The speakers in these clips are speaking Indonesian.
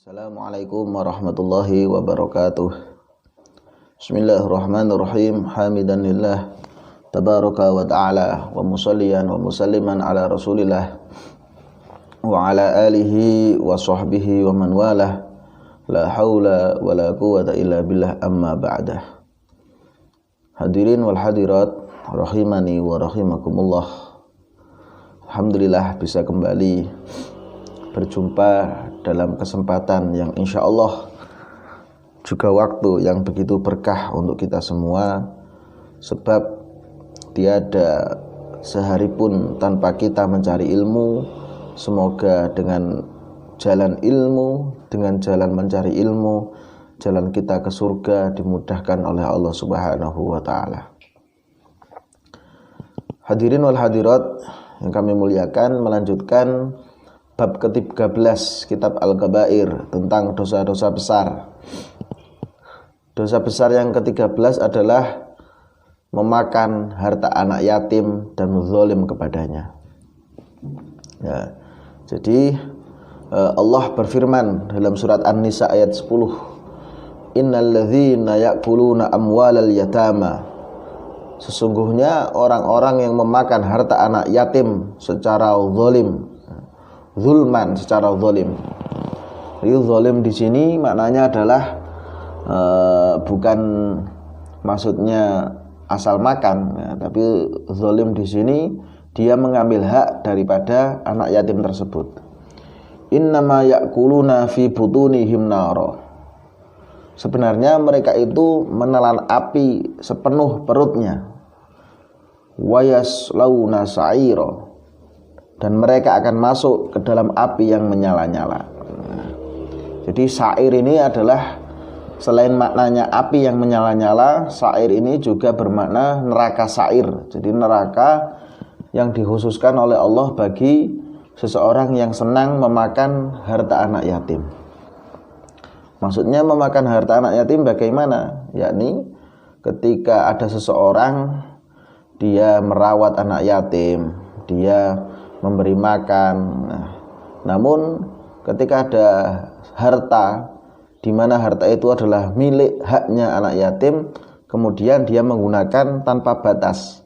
Assalamualaikum warahmatullahi wabarakatuh. Bismillahirrahmanirrahim. Hamidanillah tabaraka wa ta'ala wa musalliyan wa musalliman ala rasulillah wa ala alihi wa sahbihi wa man walah. La haula wa la quwata illa billah, amma ba'dah. Hadirin wal hadirat rahimani wa rahimakumullah. Alhamdulillah bisa kembali berjumpa dalam kesempatan yang insya Allah juga waktu yang begitu berkah untuk kita semua, sebab tiada sehari pun tanpa kita mencari ilmu. Semoga dengan jalan ilmu, dengan jalan mencari ilmu, jalan kita ke surga dimudahkan oleh Allah Subhanahu wa ta'ala. Hadirin wal hadirat yang kami muliakan, melanjutkan bab ke-13 kitab Al-Kabair tentang dosa-dosa besar. Dosa besar yang ke-13 adalah memakan harta anak yatim dan zalim kepadanya. Ya, jadi Allah berfirman dalam surat An-Nisa ayat 10, Innalladzina ya'kuluna amwalal yatama. Sesungguhnya orang-orang yang memakan harta anak yatim secara zalim, zulman, secara zalim. Jadi zalim di sini maknanya adalah bukan maksudnya asal makan, ya, tapi zalim di sini dia mengambil hak daripada anak yatim tersebut. Innama ya'kuluna fi butunihim nara. Sebenarnya mereka itu menelan api sepenuh perutnya. Wa yaslawna sa'ira. Dan mereka akan masuk ke dalam api yang menyala-nyala. Jadi sa'ir ini adalah, selain maknanya api yang menyala-nyala, sa'ir ini juga bermakna neraka sa'ir. Jadi neraka yang dikhususkan oleh Allah bagi seseorang yang senang memakan harta anak yatim. Maksudnya memakan harta anak yatim bagaimana? Yakni ketika ada seseorang dia merawat anak yatim, dia memberi makan. Namun ketika ada harta di mana harta itu adalah milik haknya anak yatim, kemudian dia menggunakan tanpa batas.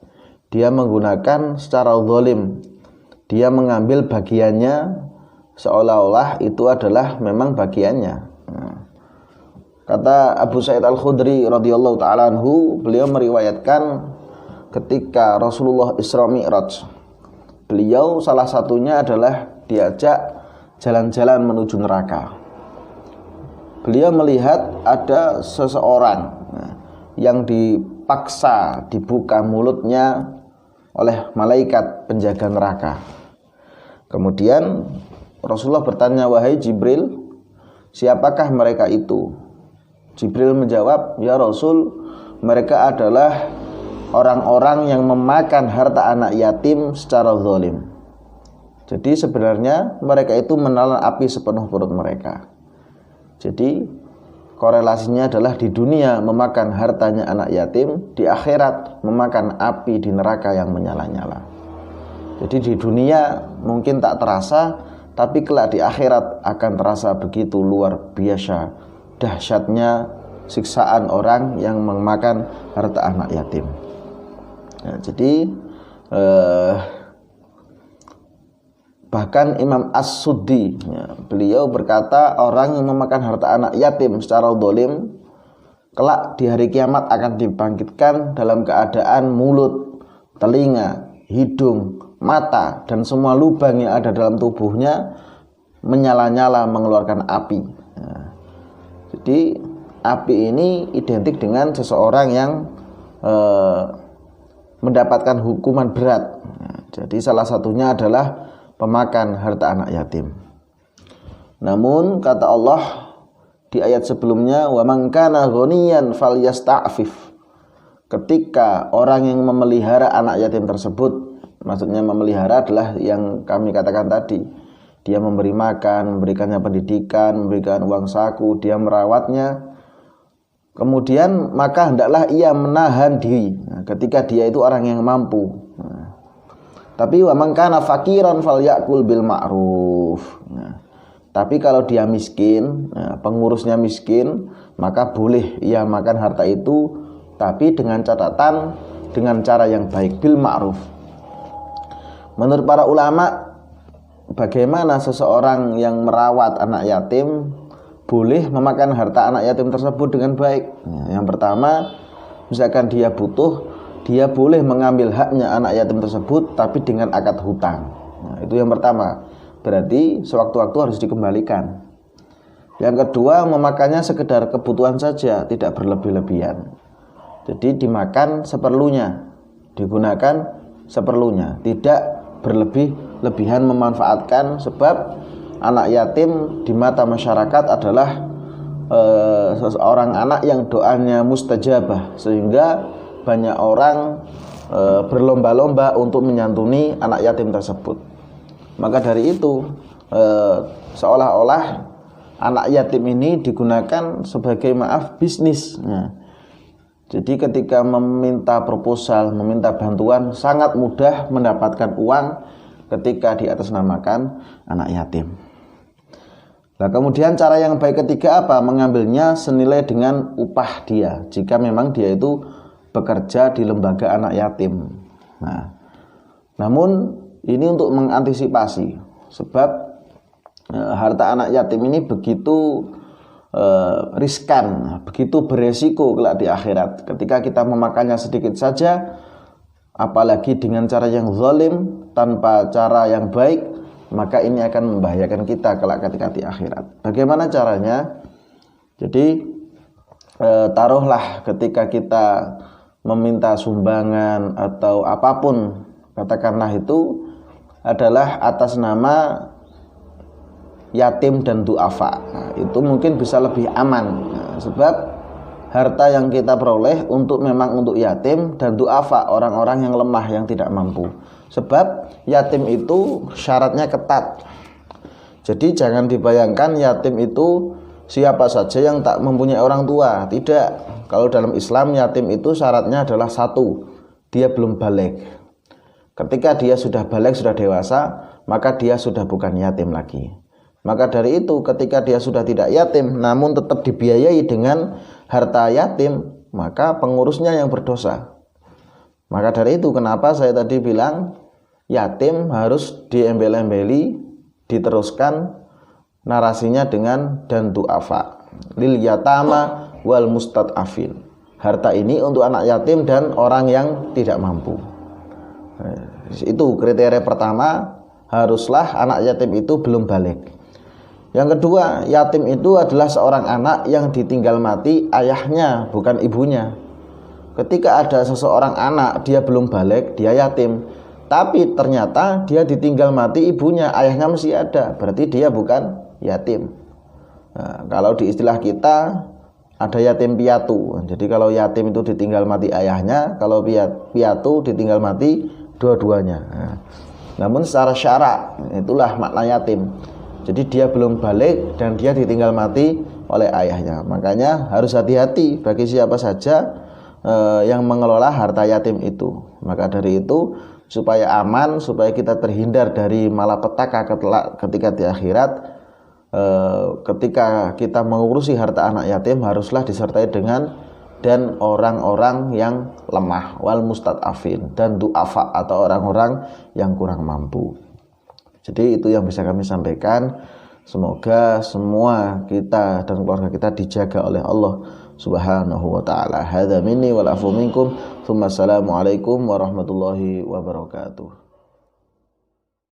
Dia menggunakan secara zalim. Dia mengambil bagiannya seolah-olah itu adalah memang bagiannya. Kata Abu Sa'id Al-Khudri radhiyallahu ta'ala anhu, beliau meriwayatkan ketika Rasulullah Isra Mi'raj, beliau salah satunya adalah diajak jalan-jalan menuju neraka. Beliau melihat ada seseorang yang dipaksa dibuka mulutnya oleh malaikat penjaga neraka. Kemudian Rasulullah bertanya, wahai Jibril, siapakah mereka itu? Jibril menjawab, ya Rasul, mereka adalah orang-orang yang memakan harta anak yatim secara zalim. Jadi sebenarnya mereka itu menelan api sepenuh perut mereka. Jadi korelasinya adalah di dunia memakan hartanya anak yatim, di akhirat memakan api di neraka yang menyala-nyala. Jadi di dunia mungkin tak terasa, tapi kelak di akhirat akan terasa begitu luar biasa dahsyatnya siksaan orang yang memakan harta anak yatim. Ya, jadi bahkan Imam As-Suddi, ya, beliau berkata orang yang memakan harta anak yatim secara zalim kelak di hari kiamat akan dibangkitkan dalam keadaan mulut, telinga, hidung, mata dan semua lubang yang ada dalam tubuhnya menyala-nyala mengeluarkan api. Ya. Jadi api ini identik dengan seseorang yang mendapatkan hukuman berat. Jadi salah satunya adalah pemakan harta anak yatim. Namun kata Allah di ayat sebelumnya, wa man kana ghaniyan falyasta'fif. Ketika orang yang memelihara anak yatim tersebut, maksudnya memelihara adalah yang kami katakan tadi, dia memberi makan, memberikannya pendidikan, memberikan uang saku, dia merawatnya. Kemudian maka hendaklah ia menahan diri ketika dia itu orang yang mampu. Tapi wa man kana fakiran falyakul bil ma'ruf. Tapi kalau dia miskin, pengurusnya miskin, maka boleh ia makan harta itu, tapi dengan catatan dengan cara yang baik, bil ma'ruf. Menurut para ulama, bagaimana seseorang yang merawat anak yatim boleh memakan harta anak yatim tersebut dengan baik? Yang pertama, misalkan dia butuh, dia boleh mengambil haknya anak yatim tersebut, tapi dengan akad hutang. Itu yang pertama. Berarti sewaktu-waktu harus dikembalikan. Yang kedua, memakannya sekedar kebutuhan saja, tidak berlebih-lebihan. Jadi dimakan seperlunya, digunakan seperlunya, tidak berlebih-lebihan memanfaatkan, sebab anak yatim di mata masyarakat adalah seseorang anak yang doanya mustajabah, sehingga banyak orang berlomba-lomba untuk menyantuni anak yatim tersebut. Maka dari itu seolah-olah anak yatim ini digunakan sebagai bisnis. Jadi ketika meminta proposal, meminta bantuan, sangat mudah mendapatkan uang ketika diatasnamakan anak yatim. Nah, kemudian cara yang baik ketiga apa? Mengambilnya senilai dengan upah dia, jika memang dia itu bekerja di lembaga anak yatim. Nah, namun ini untuk mengantisipasi, sebab harta anak yatim ini begitu riskan, begitu beresiko kelak di akhirat. Ketika kita memakannya sedikit saja, apalagi dengan cara yang zalim, tanpa cara yang baik, maka ini akan membahayakan kita kelak ketika di akhirat. Bagaimana caranya? Jadi taruhlah ketika kita meminta sumbangan atau apapun, katakanlah itu adalah atas nama yatim dan du'afa. Nah, itu mungkin bisa lebih aman. Nah, sebab harta yang kita peroleh memang untuk yatim dan du'afa, orang-orang yang lemah, yang tidak mampu. Sebab yatim itu syaratnya ketat. Jadi jangan dibayangkan yatim itu siapa saja yang tak mempunyai orang tua. Tidak. Kalau dalam Islam, yatim itu syaratnya adalah satu, dia belum balik. Ketika dia sudah balik, sudah dewasa, maka dia sudah bukan yatim lagi. Maka dari itu, ketika dia sudah tidak yatim namun tetap dibiayai dengan harta yatim, maka pengurusnya yang berdosa. Maka dari itu kenapa saya tadi bilang yatim harus diembel-embeli, diteruskan narasinya dengan dan du'afa lil yatama wal mustad'afin. Harta ini untuk anak yatim dan orang yang tidak mampu. Itu kriteria pertama, haruslah anak yatim itu belum balik. Yang kedua, yatim itu adalah seorang anak yang ditinggal mati ayahnya, bukan ibunya. Ketika ada seseorang anak, dia belum balik, dia yatim, tapi ternyata dia ditinggal mati ibunya, ayahnya masih ada, berarti dia bukan yatim. Nah, kalau di istilah kita ada yatim piatu. Jadi kalau yatim itu ditinggal mati ayahnya, kalau piatu ditinggal mati dua-duanya. Nah, namun secara syarak itulah makna yatim. Jadi dia belum balik dan dia ditinggal mati oleh ayahnya. Makanya harus hati-hati bagi siapa saja yang mengelola harta yatim itu. Maka dari itu, supaya aman, supaya kita terhindar dari malapetaka ketika di akhirat, ketika kita mengurusi harta anak yatim, haruslah disertai dengan dan orang-orang yang lemah, wal mustad'afin, dan du'afa atau orang-orang yang kurang mampu. Jadi itu yang bisa kami sampaikan. Semoga semua kita dan keluarga kita dijaga oleh Allah Subhanahu wa taala. Hadza minni wal afu minkum. Assalamualaikum warahmatullahi wabarakatuh.